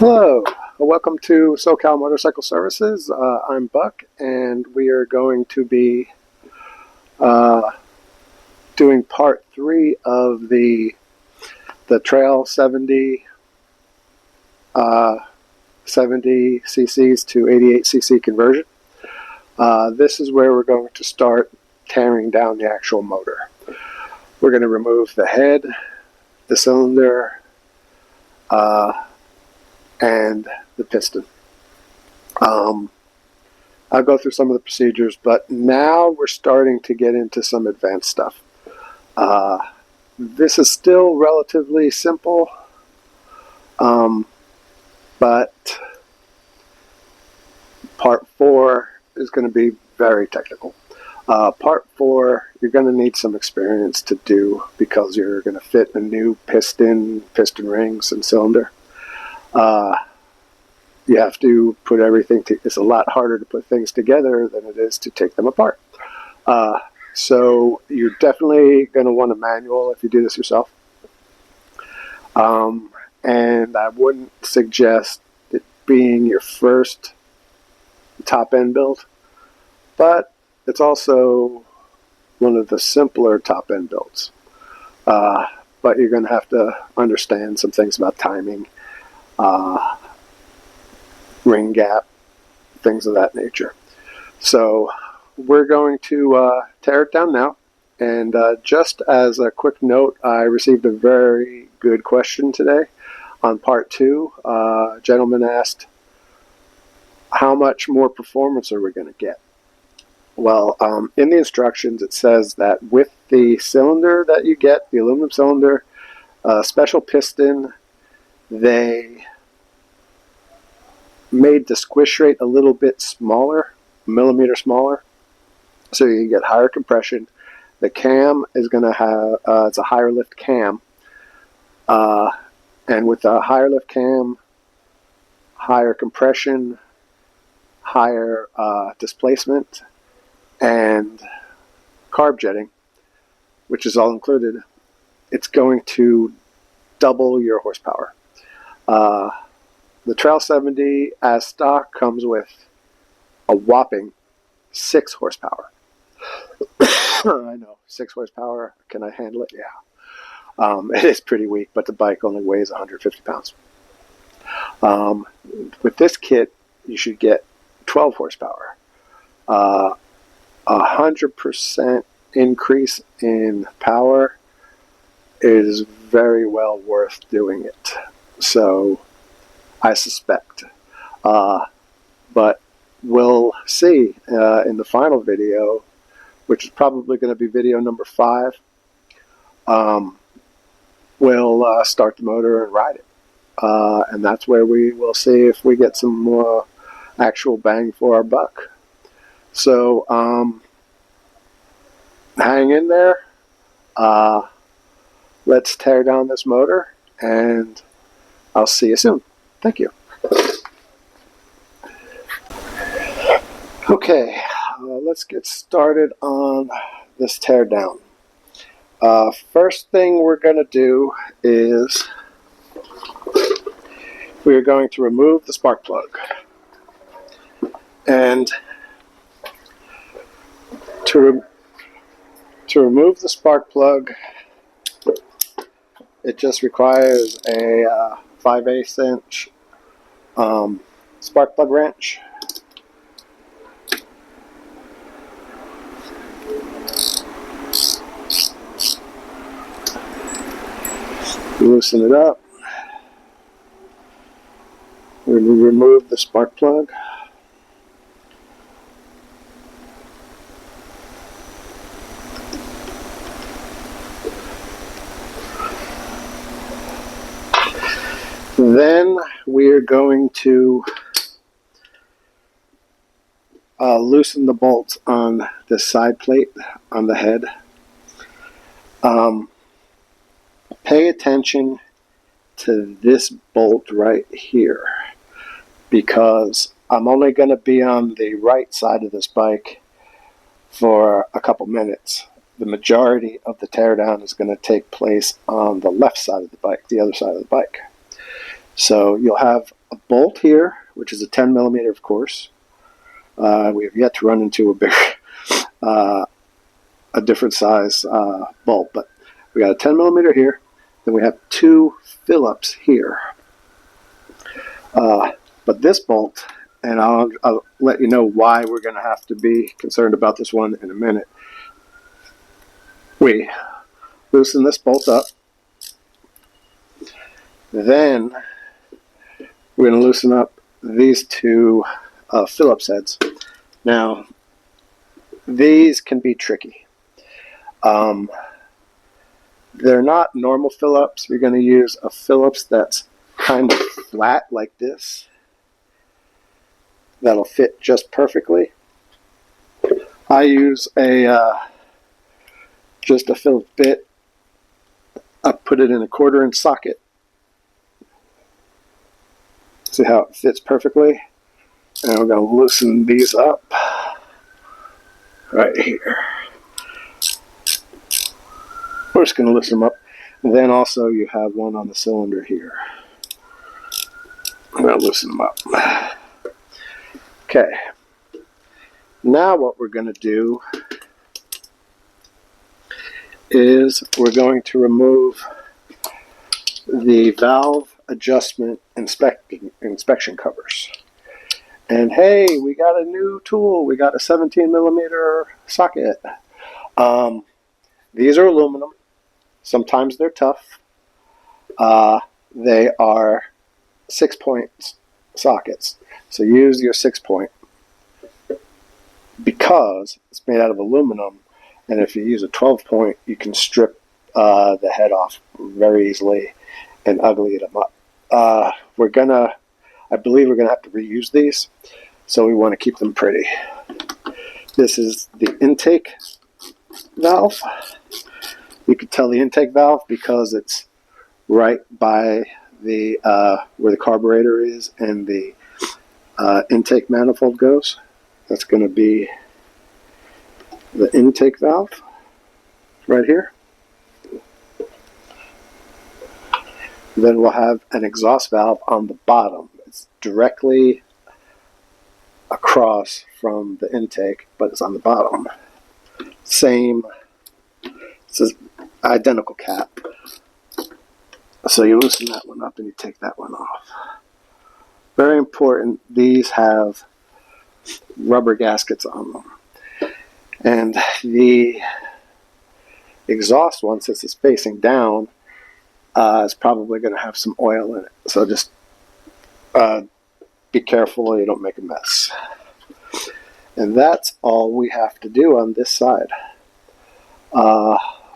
Hello, welcome to SoCal Motorcycle Services. I'm Buck, and we are going to be doing part 3 of the Trail 70 70 cc's to 88 cc conversion. This is where we're going to start tearing down the actual motor. We're going to remove the head, the cylinder, and the piston. I'll go through some of the procedures, but now we're starting to get into some advanced stuff. This is still relatively simple, but part 4 is going to be very technical. Part 4, you're going to need some experience to do because you're going to fit a new piston rings, and cylinder. You have to put everything it's a lot harder to put things together than it is to take them apart. So you're definitely going to want a manual if you do this yourself. And I wouldn't suggest it being your first top end build, but it's also one of the simpler top end builds. But you're going to have to understand some things about timing, ring gap, things of that nature. So we're going to tear it down now. And just as a quick note, I received a very good question today on part 2. A gentleman asked, how much more performance are we going to get? Well, in the instructions it says that with the cylinder that you get, the aluminum cylinder, special piston, they made the squish rate a little bit smaller, a millimeter smaller, so you get higher compression. The cam is going to have, it's a higher lift cam, and with a higher lift cam, higher compression, higher displacement, and carb jetting, which is all included, it's going to double your horsepower. The Trail 70 as stock comes with a whopping 6 horsepower. I know, 6 horsepower. Can I handle it? Yeah. It is pretty weak, but the bike only weighs 150 pounds. With this kit, you should get 12 horsepower. 100% increase in power is very well worth doing it. So I suspect, but we'll see in the final video, which is probably going to be video number 5. We'll start the motor and ride it, and that's where we will see if we get some actual bang for our buck. So hang in there. Let's tear down this motor, and I'll see you soon. Thank you. Okay, let's get started on this tear down. First thing we're going to do is we're going to remove the spark plug. And to remove the spark plug, it just requires a 5/8 inch spark plug wrench. Loosen it up. We remove the spark plug. Then we're going to loosen the bolts on this side plate on the head. Pay attention to this bolt right here, because I'm only going to be on the right side of this bike for a couple minutes. The majority of the teardown is going to take place on the left side of the bike, the other side of the bike. So you'll have a bolt here, which is a 10 millimeter, of course. We have yet to run into a bigger, a different size bolt, but we got a 10 millimeter here. Then we have 2 Phillips here. But this bolt, and I'll let you know why we're going to have to be concerned about this one in a minute. We loosen this bolt up. Then we're going to loosen up these 2 Phillips heads. Now, these can be tricky. They're not normal Phillips. You're going to use a Phillips that's kind of flat like this. That'll fit just perfectly. I use just a Phillips bit. I put it in a 1/4-inch socket. See how it fits perfectly? And we're going to loosen these up right here. We're just going to loosen them up. And then also you have one on the cylinder here. I'm going to loosen them up. Okay. Now what we're going to do is we're going to remove the valve adjustment inspection covers. And hey, we got a new tool. We got a 17 millimeter socket. These are aluminum. Sometimes they're tough. They are 6-point sockets. So use your 6-point because it's made out of aluminum. And if you use a 12-point, you can strip the head off very easily and ugly them up. I believe we're gonna have to reuse these, so we want to keep them pretty. This is the intake valve. You can tell the intake valve because it's right by the where the carburetor is and the intake manifold goes. That's going to be the intake valve right here. Then we'll have an exhaust valve on the bottom. It's directly across from the intake, but it's on the bottom. Same, it's an identical cap. So you loosen that one up and you take that one off. Very important, these have rubber gaskets on them. And the exhaust one, since it's facing down, is probably going to have some oil in it. So just be careful you don't make a mess. And that's all we have to do on this side.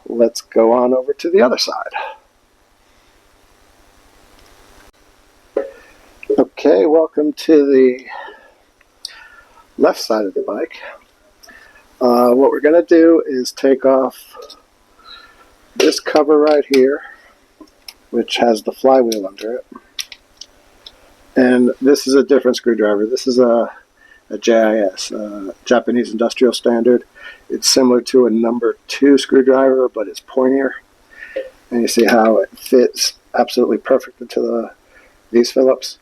Let's go on over to the other side. Okay, welcome to the left side of the bike. What we're going to do is take off this cover right here, which has the flywheel under it. And this is a different screwdriver. This is a JIS, Japanese Industrial Standard. It's similar to a number 2 screwdriver, but it's pointier. And you see how it fits absolutely perfect into these Phillips.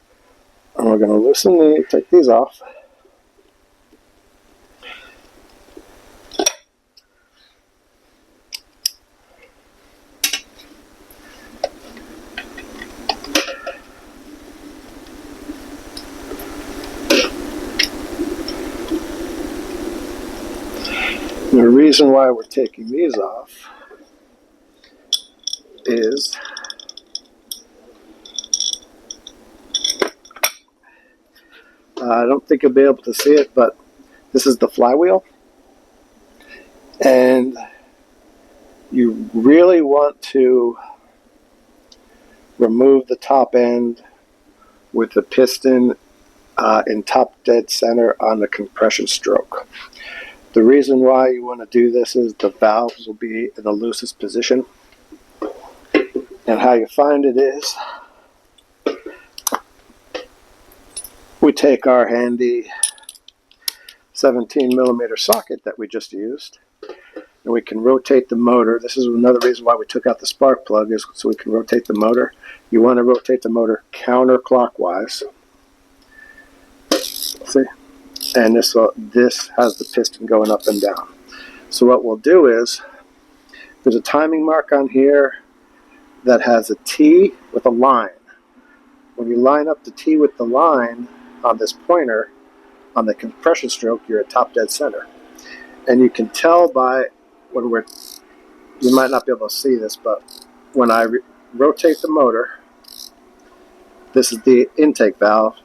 And we're going to loosen these, take these off. The reason why we're taking these off is I don't think you'll be able to see it, but this is the flywheel. And you really want to remove the top end with the piston in top dead center on the compression stroke. The reason why you want to do this is the valves will be in the loosest position. And how you find it is we take our handy 17 millimeter socket that we just used, and we can rotate the motor. This is another reason why we took out the spark plug, is so we can rotate the motor. You want to rotate the motor counterclockwise. See? And this has the piston going up and down. So what we'll do is, there's a timing mark on here that has a T with a line. When you line up the T with the line on this pointer, on the compression stroke, you're at top dead center. And you can tell by when you might not be able to see this, but when I rotate the motor, this is the intake valve.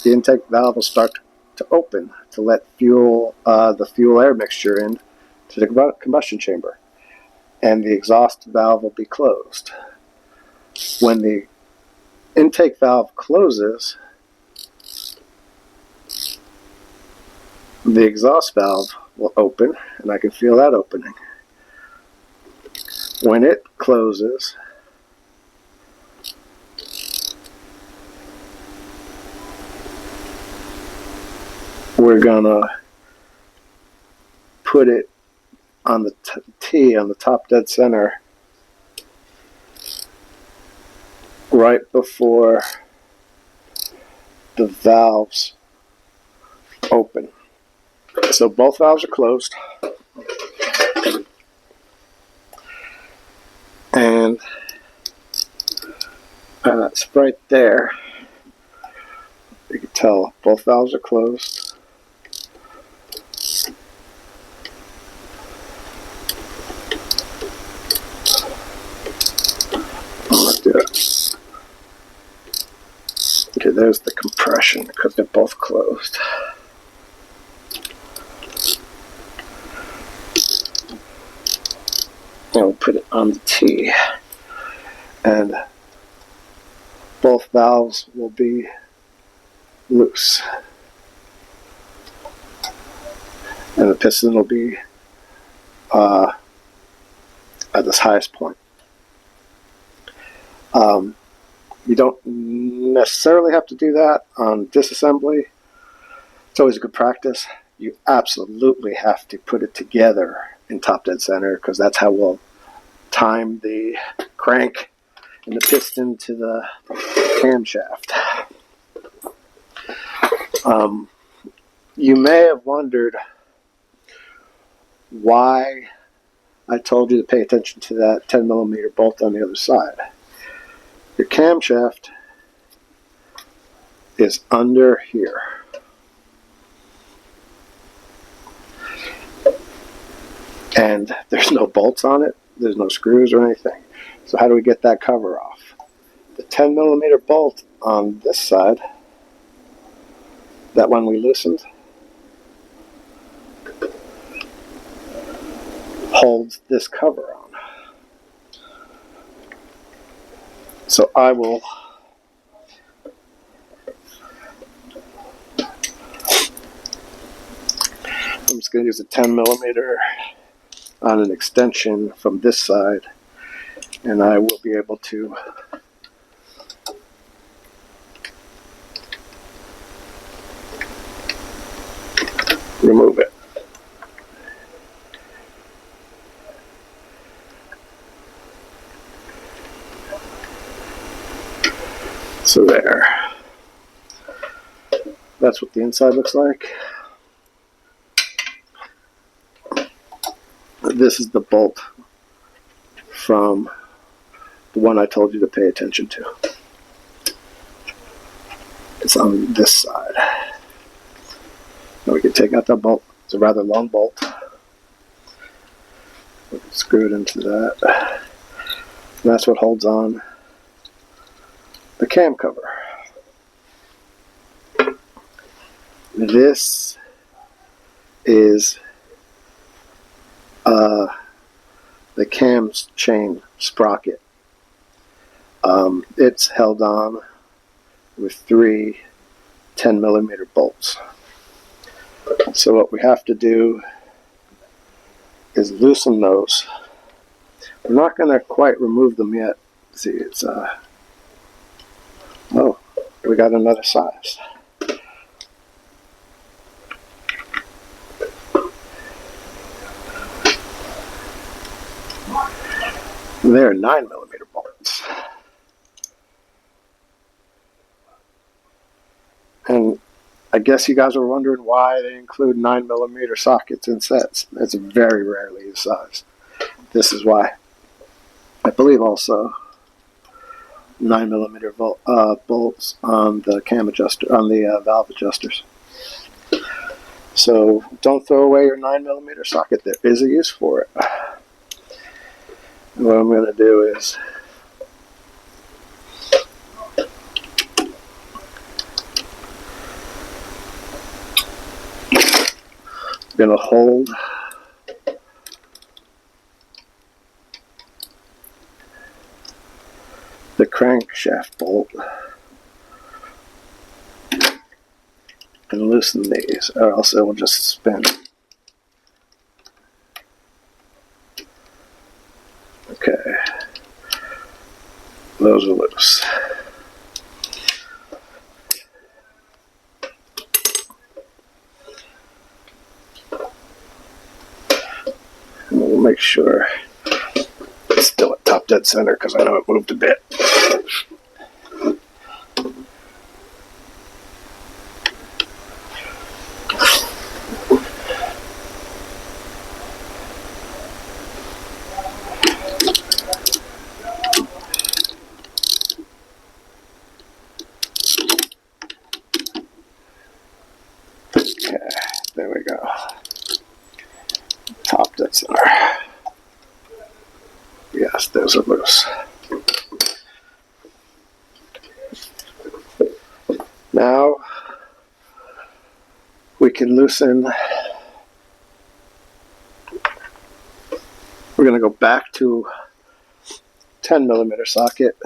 The intake valve will start to open to let the fuel air mixture in to the combustion chamber. And the exhaust valve will be closed. When the intake valve closes, the exhaust valve will open, and I can feel that opening. When it closes, we're gonna put it on the T on the top dead center right before the valves open. So both valves are closed, and that's right there. You can tell both valves are closed. Let's do it. Okay, there's the compression because they're both closed. And we'll put it on the T, and both valves will be loose, and the piston will be at this highest point. You don't necessarily have to do that on disassembly. It's always a good practice. You absolutely have to put it together in top dead center, because that's how we'll time the crank and the piston to the camshaft. You may have wondered why I told you to pay attention to that 10mm bolt on the other side. Your camshaft is under here. And there's no bolts on it. There's no screws or anything. So how do we get that cover off? The 10mm bolt on this side, that one we loosened, holds this cover on. So I'm just going to use a 10mm on an extension from this side, and I will be able to remove it. So there. That's what the inside looks like. This is the bolt from the one I told you to pay attention to. It's on this side. Now we can take out that bolt. It's a rather long bolt. We can screw it into that. And that's what holds on the cam cover. This is the cam chain sprocket. It's held on with 3 10mm bolts. So what we have to do is loosen those. We're not going to quite remove them yet. See, it's oh, we got another size. They're 9mm bolts. And I guess you guys were wondering why they include 9mm sockets in sets. It's very rarely the size. This is why. I believe also 9mm bolts on the cam adjuster, on the valve adjusters. So don't throw away your 9mm socket. There is a use for it. And what I'm going to do is I'm going to hold the crankshaft bolt and loosen these, or else it will just spin. Okay, those are loose. And we'll make sure it's still at top dead center because I know it moved a bit. Okay, there we go. Top dead center. Yes, those are loose. Now we can loosen. We're going to go back to 10mm socket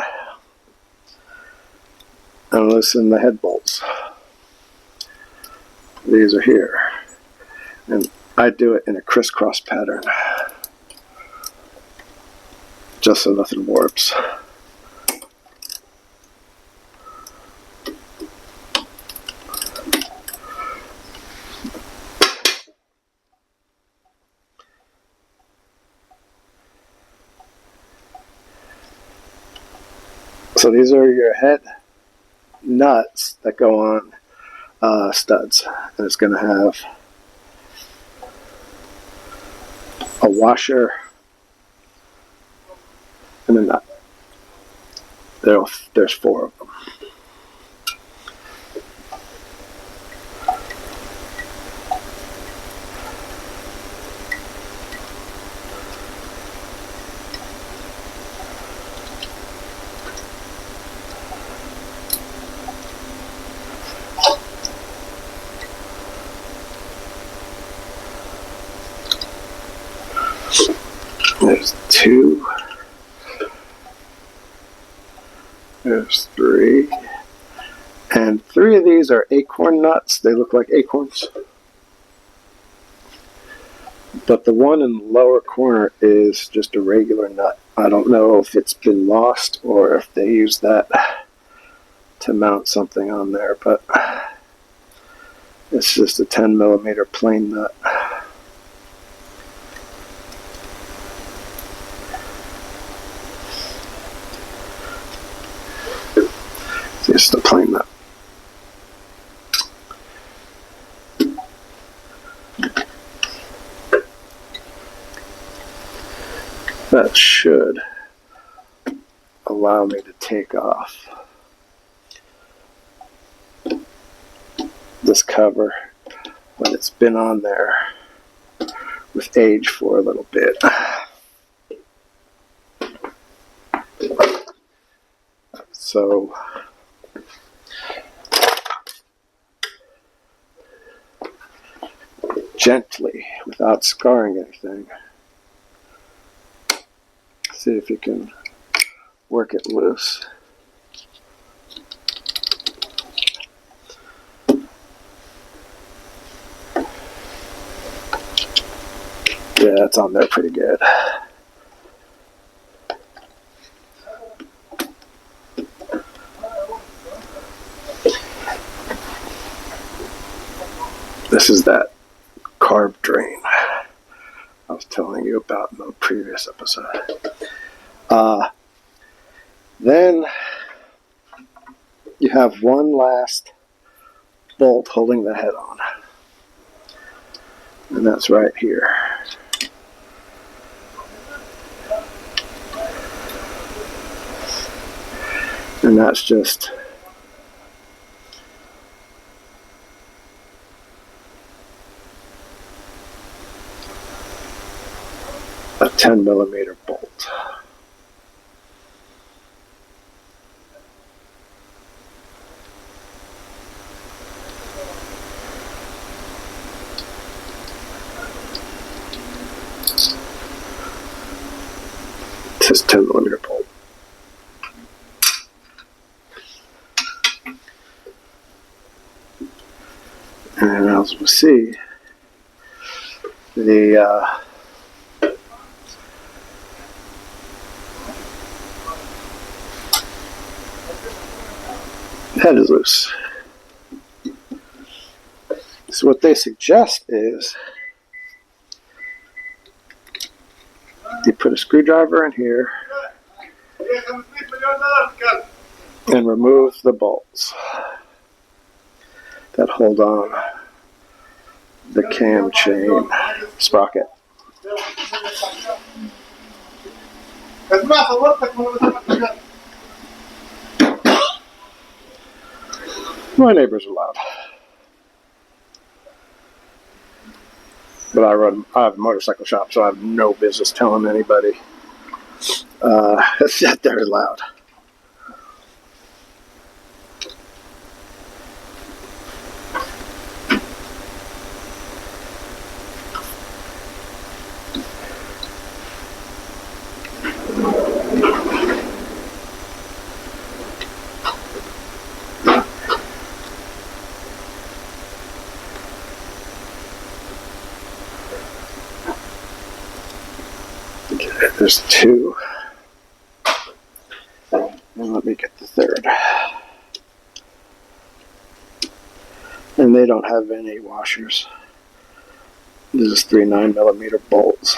and loosen the head bolts. These are here, and I do it in a crisscross pattern just so nothing warps. So these are your head nuts that go on studs, and it's going to have a washer and a nut. There's 4 of them. There's 2. There's 3. And 3 of these are acorn nuts. They look like acorns. But the one in the lower corner is just a regular nut. I don't know if it's been lost or if they use that to mount something on there, but it's just a 10mm plain nut. Just a plain nut. That should allow me to take off this cover when it's been on there with age for a little bit. So gently, without scarring anything, see if you can work it loose. Yeah, it's on there pretty good. This is that carb drain I was telling you about in the previous episode. Then you have one last bolt holding the head on. And that's right here. And that's just a 10mm bolt. This 10mm bolt. And as we'll see, the head is loose. So what they suggest is you put a screwdriver in here and remove the bolts that hold on the cam chain sprocket. My neighbors are loud, but I have a motorcycle shop, so I have no business telling anybody. It's that they're loud. There's two. And let me get the third. And they don't have any washers. This is 3 9mm bolts.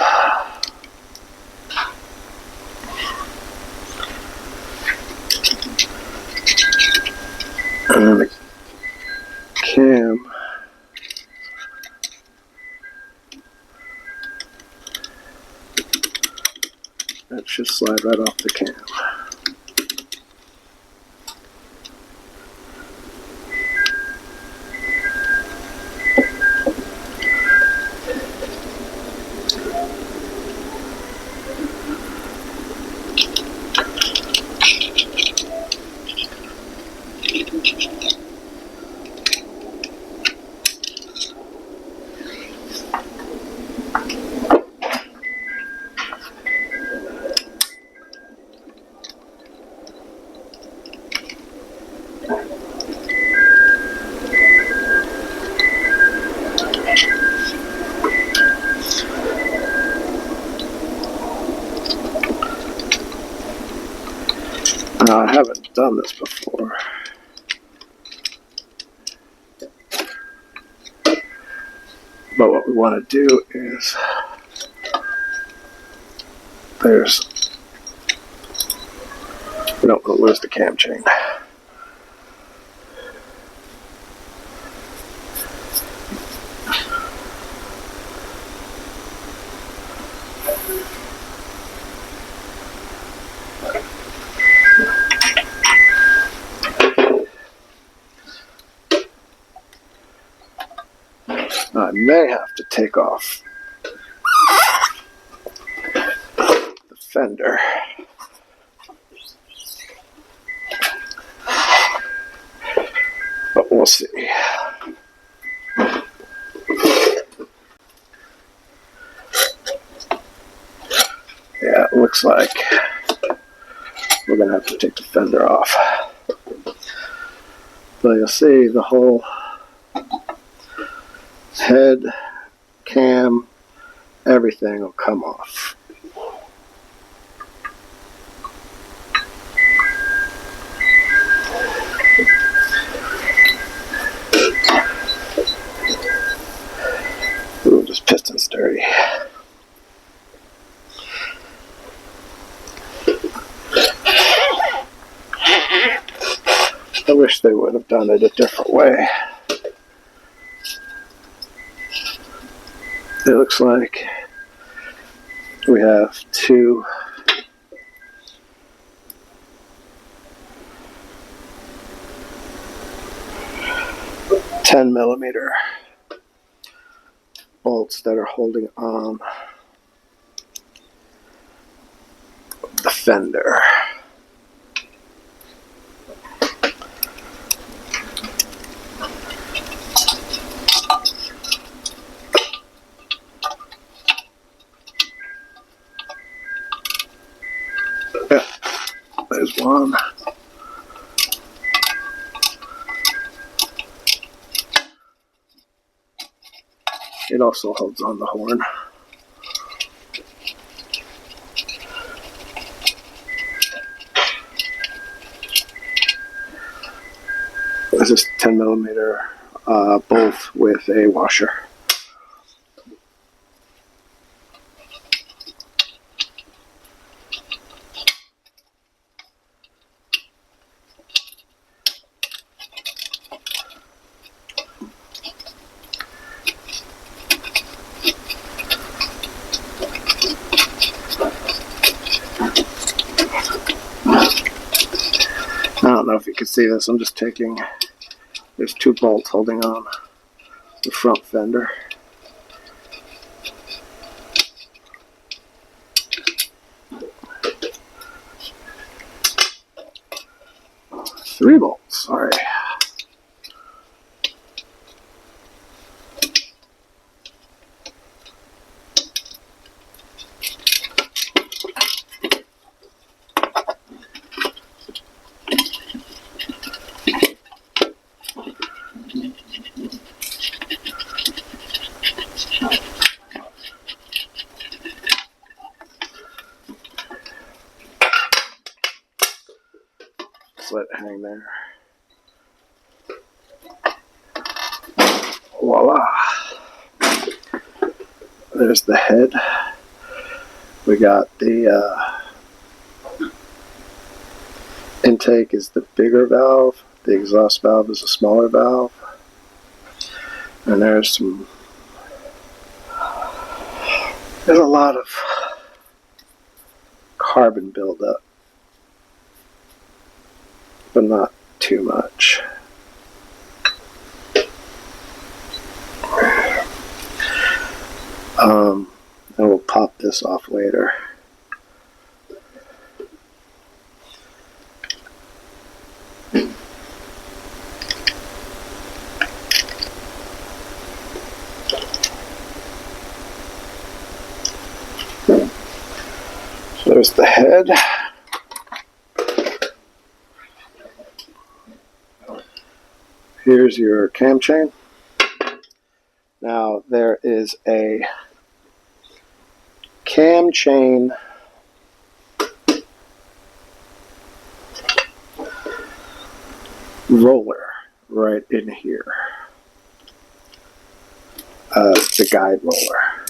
And then the cam that should slide right off the cam. Now, I haven't done this before, but what we want to do is we don't want to lose the cam chain. I may have to take off the fender. But we'll see. Yeah, it looks like we're going to have to take the fender off. So you'll see the whole head, cam, everything will come off. Ooh, this piston's dirty. I wish they would have done it a different way. it looks like we have two 10mm bolts that are holding on the fender. Yeah, there's one. It also holds on the horn. This is 10mm both with a washer. I don't know if you can see this. I'm just taking, there's two bolts holding on the front fender. Three bolts, sorry. Just let it hang there. Voila. There's the head. We got the intake is the bigger valve. The exhaust valve is a smaller valve. And there's a lot of carbon buildup, but not too much. And we'll pop this off later. So there's the head. Here's your cam chain. Now there is a cam chain roller right in here. The guide roller.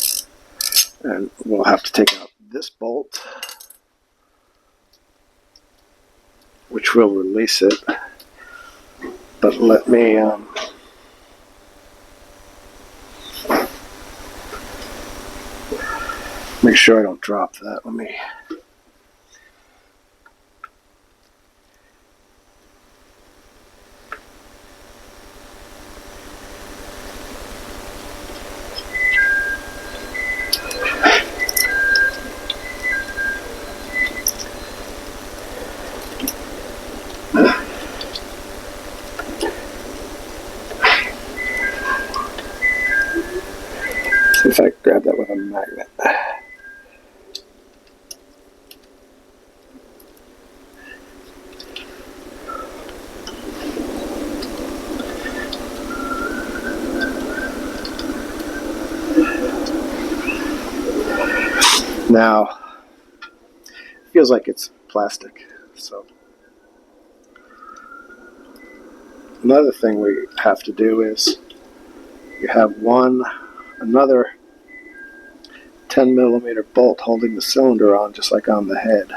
And we'll have to take out this bolt, which will release it. But let me make sure I don't drop that. Let me. See if I can grab that with a magnet. Now, it feels like it's plastic, so another thing we have to do is you have another 10mm bolt holding the cylinder on, just like on the head.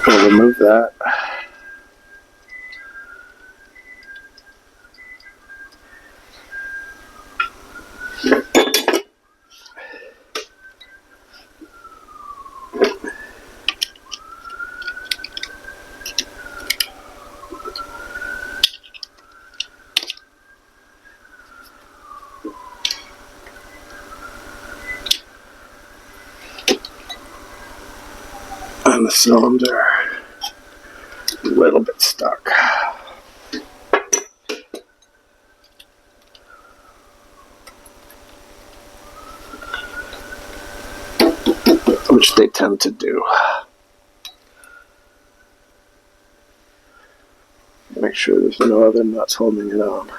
We'll remove that. the cylinder. A little bit stuck. Which they tend to do. Make sure there's no other nuts holding it on.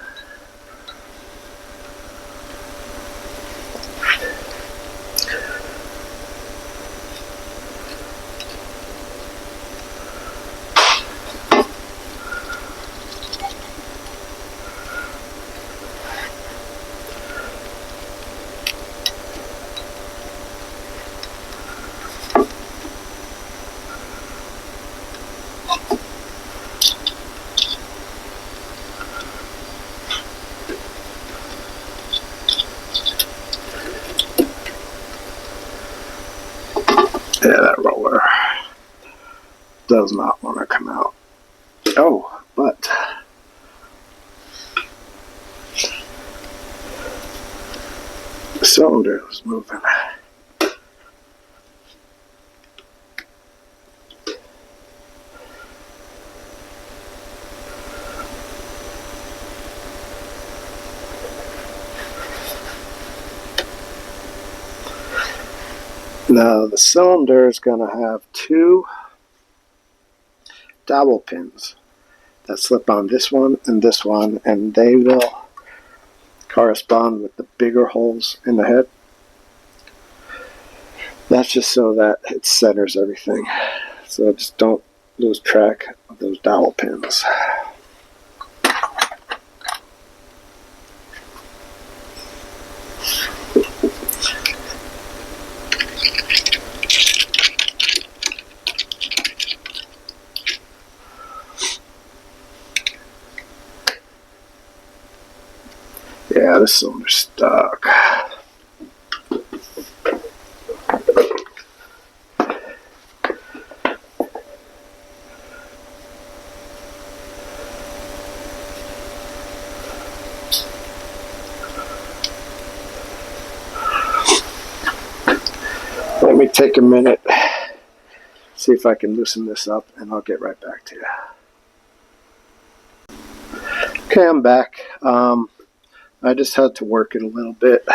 Yeah, that roller does not want to come out. Oh, but the cylinder is moving. Now the cylinder is going to have two dowel pins that slip on this one, and they will correspond with the bigger holes in the head. That's just so that it centers everything. So just don't lose track of those dowel pins. Yeah, this cylinder's stuck. Let me take a minute, see if I can loosen this up, and I'll get right back to you. Okay, I'm back. I just had to work it a little bit,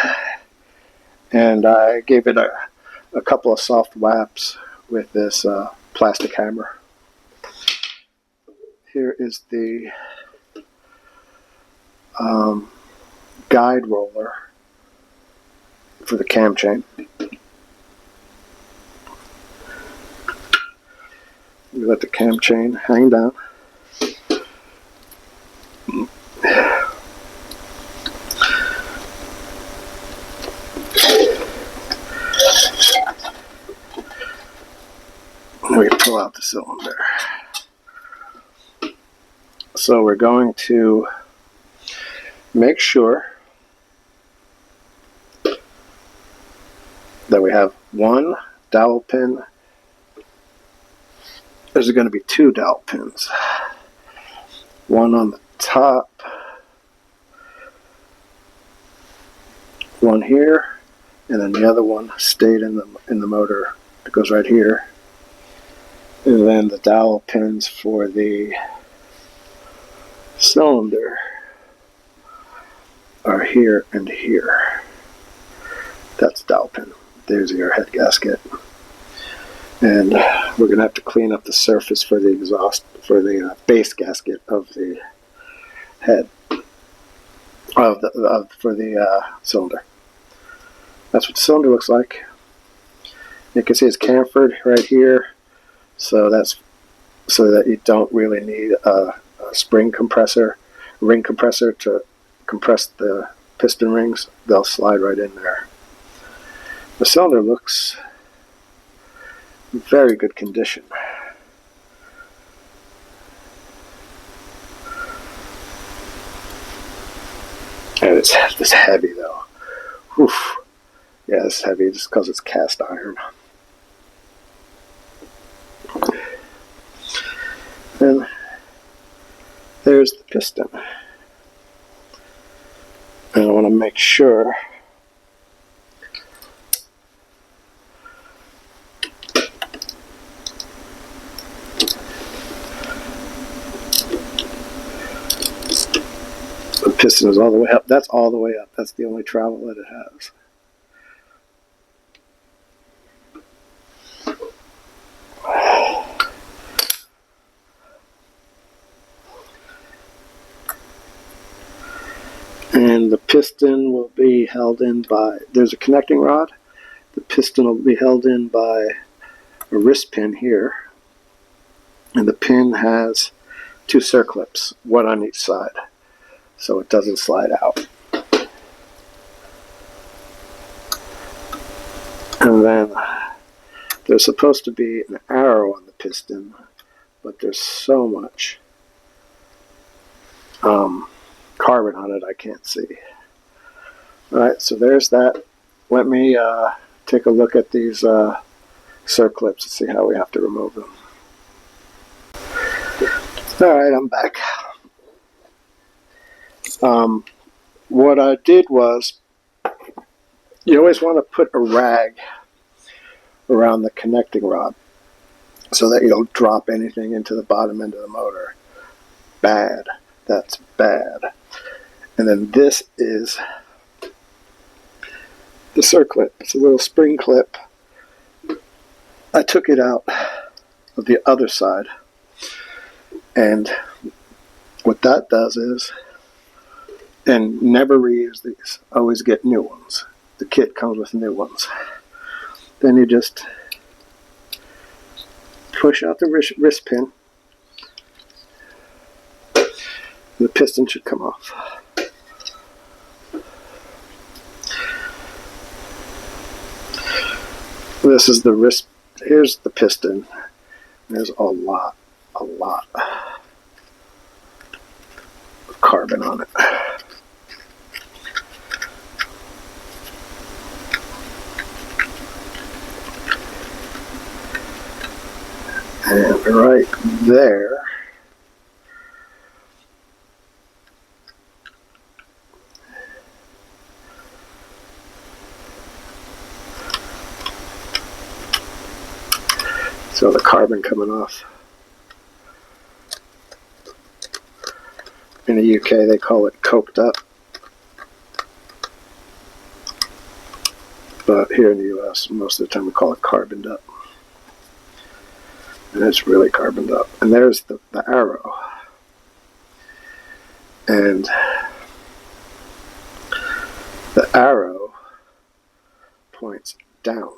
and I gave it a couple of soft whaps with this plastic hammer. Here is the guide roller for the cam chain. We let the cam chain hang down. We pull out the cylinder. So we're going to make sure that we have one dowel pin. There's going to be two dowel pins. One on the top, one here, and then the other one stayed in the motor. It goes right here. And then the dowel pins for the cylinder are here and here. That's the dowel pin. There's your head gasket. And we're going to have to clean up the surface for the exhaust, for the base gasket of the head, for the cylinder. That's what the cylinder looks like. You can see it's chamfered right here. So that's so that you don't really need a ring compressor to compress the piston rings. They'll slide right in there. The cylinder looks in very good condition. And it's heavy though. Oof. Yeah, it's heavy just because it's cast iron. And there's the piston. And I want to make sure piston is all the way up. That's all the way up. That's the only travel that it has. And the piston will be held in by, there's a connecting rod. The piston will be held in by a wrist pin here. And the pin has two circlips, one on each side, so it doesn't slide out. And then there's supposed to be an arrow on the piston, but there's so much carbon on it I can't see. Alright, so there's that. Let me take a look at these circlips and see how we have to remove them. Alright, I'm back. What I did was, you always want to put a rag around the connecting rod so that you don't drop anything into the bottom end of the motor. Bad. That's bad. And then this is the circlip. It's a little spring clip. I took it out of the other side, and what that does is, and never reuse these, always get new ones. The kit comes with new ones. Then you just push out the wrist pin. The piston should come off. This is the wrist. Here's the piston. There's a lot of carbon on it. And right there, so the carbon coming off. In the UK they call it coked up, but here in the US most of the time we call it carboned up. And it's really carboned up. And there's the arrow. And the arrow points down.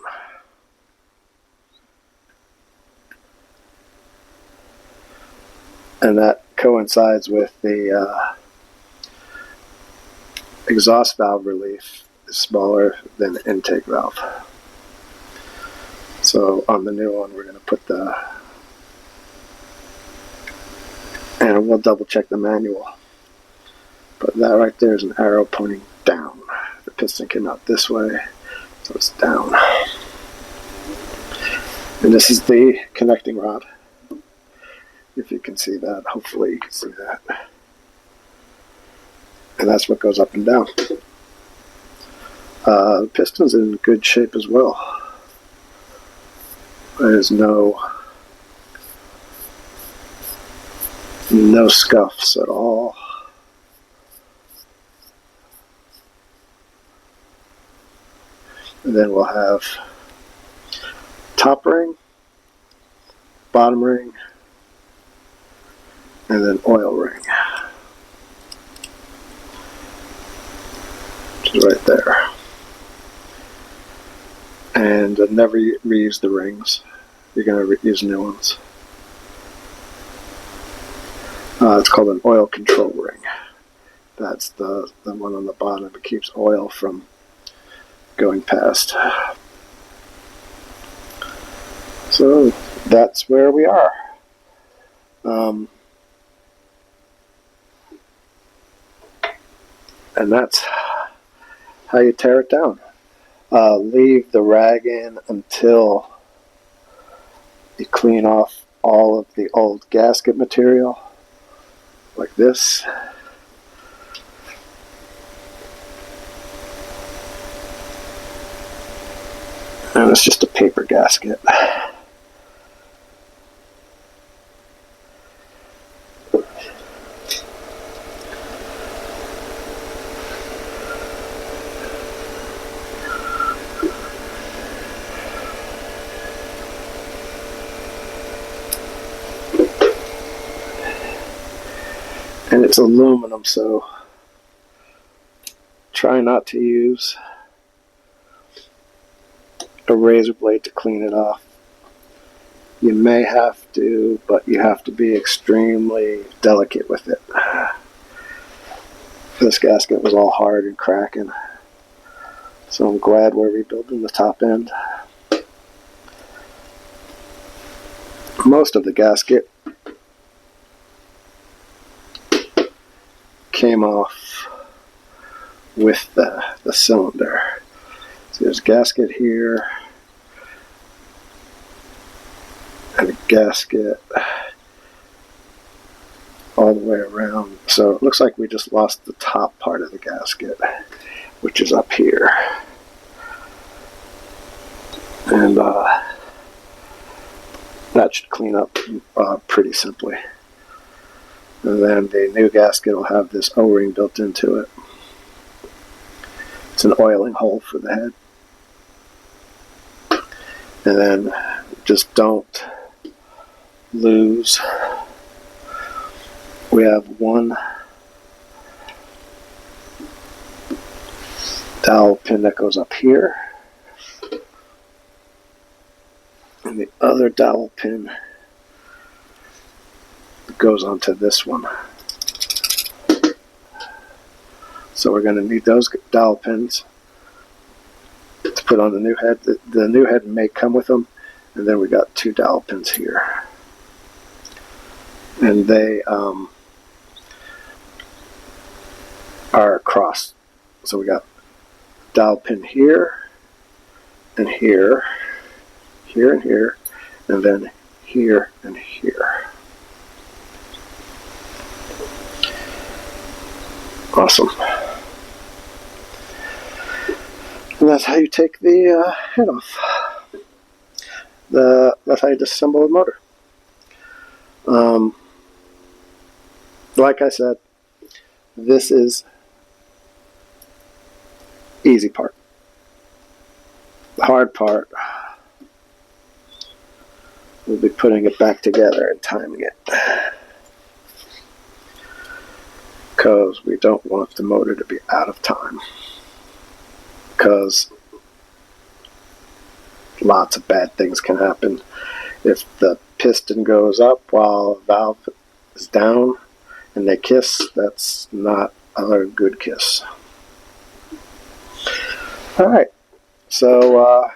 And that coincides with the exhaust valve relief is smaller than the intake valve. So on the new one we're going to put and we'll double check the manual. But that right there is an arrow pointing down. The piston came out this way, so it's down. And this is the connecting rod. If you can see that, hopefully you can see that. And that's what goes up and down. The piston's in good shape as well. There's no scuffs at all. And then we'll have top ring, bottom ring, and then oil ring, which is right there. And never reuse the rings. You're going to use new ones. It's called an oil control ring. That's the one on the bottom. It keeps oil from going past. So that's where we are. And that's how you tear it down. Leave the rag in until you clean off all of the old gasket material, like this. And it's just a paper gasket. And it's aluminum, so try not to use a razor blade to clean it off. You may have to, but you have to be extremely delicate with it. This gasket was all hard and cracking, so I'm glad we're rebuilding the top end. Most of the gasket came off with the cylinder. So there's a gasket here, and a gasket all the way around. So it looks like we just lost the top part of the gasket, which is up here. And that should clean up pretty simply. And then the new gasket will have this O-ring built into it. It's an oiling hole for the head. And then just don't lose. We have one dowel pin that goes up here, and the other dowel pin goes onto this one. So we're going to need those dowel pins to put on the new head. The new head may come with them, and then we got two dowel pins here, and they are crossed. So we got dowel pin here, and here, here and here, and then here and here. Awesome. And that's how you take the head off. That's how you disassemble the motor. Like I said, this is easy part. The hard part will be putting it back together and timing it, because we don't want the motor to be out of time, because lots of bad things can happen. If the piston goes up while the valve is down and they kiss, that's not a good kiss. Alright, so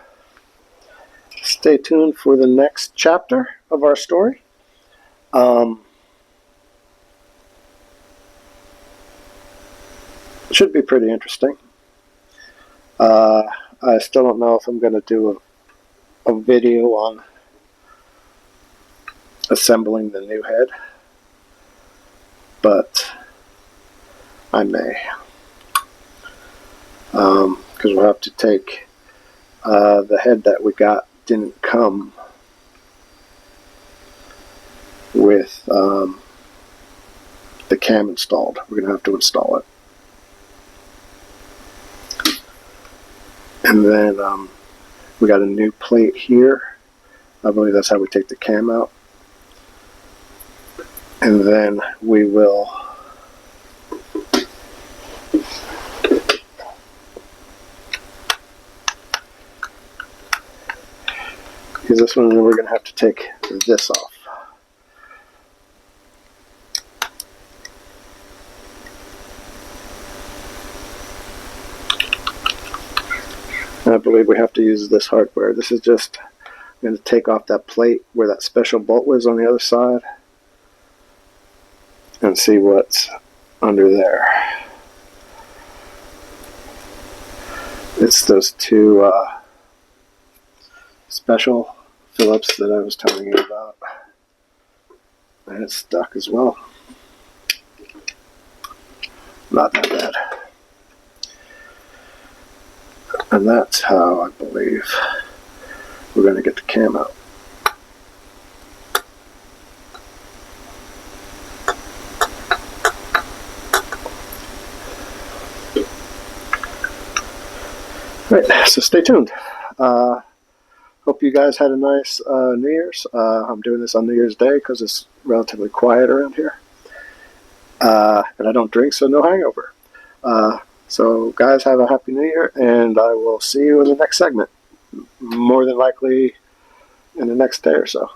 stay tuned for the next chapter of our story. It should be pretty interesting. I still don't know if I'm going to do a video on assembling the new head, but I may. Because we'll have to take the head that we got didn't come with the cam installed. We're going to have to install it. And then we got a new plate here. I believe that's how we take the cam out. And then we will use this one, and then we're going to have to take this off. And I believe we have to use this hardware. This is just, I'm going to take off that plate where that special bolt was on the other side and see what's under there. It's those two special Phillips that I was telling you about, and it's stuck as well. Not that bad. And that's how I believe we're going to get the cam out. Right, so stay tuned. Hope you guys had a nice New Year's. I'm doing this on New Year's Day because it's relatively quiet around here. and I don't drink, so no hangover. So, guys, have a happy New Year, and I will see you in the next segment. More than likely in the next day or so.